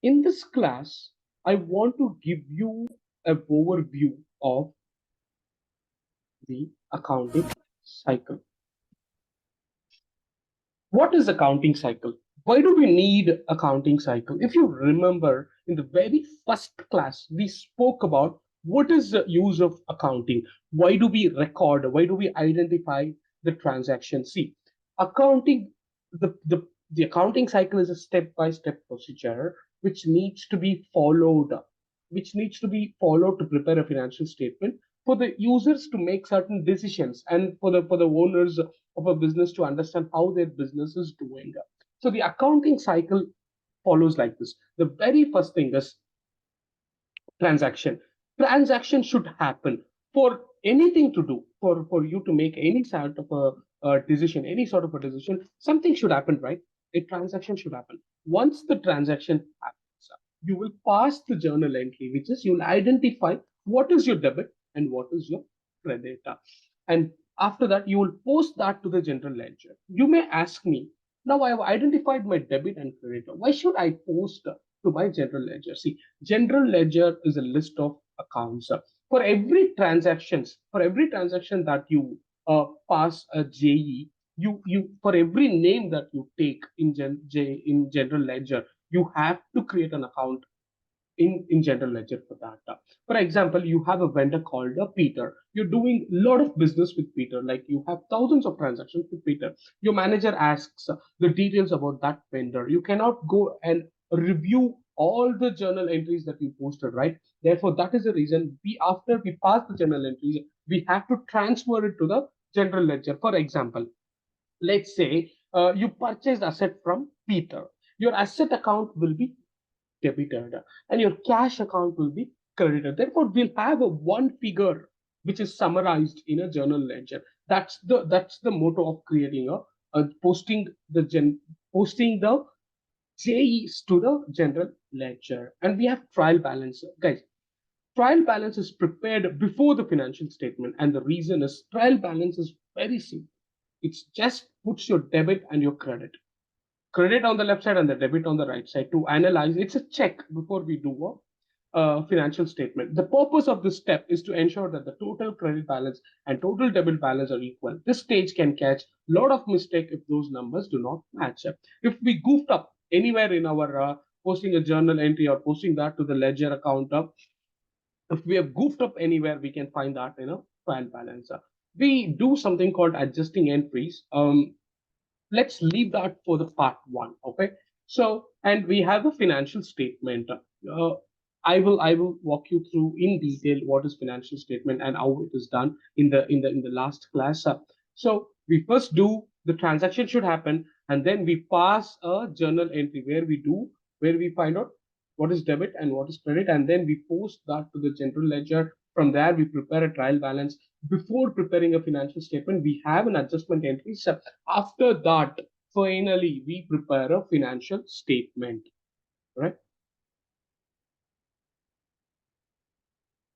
In this class, I want to give you an overview of the accounting cycle. What is accounting cycle? Why do we need accounting cycle? If you remember, in the very first class, we spoke about what is the use of accounting. Why do we record? Why do we identify the transaction? See, accounting, the accounting cycle is a step-by-step procedure which needs to be followed, to prepare a financial statement for the users to make certain decisions and for the owners of a business to understand how their business is doing. So the accounting cycle follows like this. The very first thing is transaction. Transaction should happen for anything to do, for you to make any sort of a decision, any sort of a decision, something should happen, right? A transaction should happen. Once the transaction happens, you will pass the journal entry, which is you'll identify what is your debit and what is your credit. And after that, you will post that to the general ledger. You may ask me, now I have identified my debit and credit. Why should I post to my general ledger? See, general ledger is a list of accounts. For every transaction that you pass a JE, you for every name that you take in general ledger, you have to create an account in general ledger for that. For example, you have a vendor called Peter. You're doing a lot of business with Peter, like you have thousands of transactions with Peter. Your manager asks the details about that vendor. You cannot go and review all the journal entries that you posted, right? Therefore, that is the reason after we pass the journal entries, we have to transfer it to the general ledger. For example, let's say you purchased asset from Peter. Your asset account will be debited and your cash account will be credited. Therefore, we'll have a one figure which is summarized in a journal ledger. That's the motto of creating a posting the JEs to the general ledger. And we have trial balance, guys. Trial balance is prepared before the financial statement, and the reason is trial balance is very simple. It's just puts your debit and your credit on the left side and the debit on the right side to analyze. It's a check before we do a financial statement. The purpose of this step is to ensure that the total credit balance and total debit balance are equal. This stage can catch a lot of mistake if those numbers do not match up. If we goofed up anywhere in our posting a journal entry or posting that to the ledger account, if we have goofed up anywhere, we can find that in a trial balance. We do something called adjusting entries. Let's leave that for the part one. Okay. So, and we have a financial statement. I will walk you through in detail what is financial statement and how it is done in the last class. So we first do the transaction should happen, and then we pass a journal entry where we find out what is debit and what is credit, and then we post that to the general ledger. From there, we prepare a trial balance. Before preparing a financial statement, we have an adjustment entry. So after that, finally, we prepare a financial statement. Right?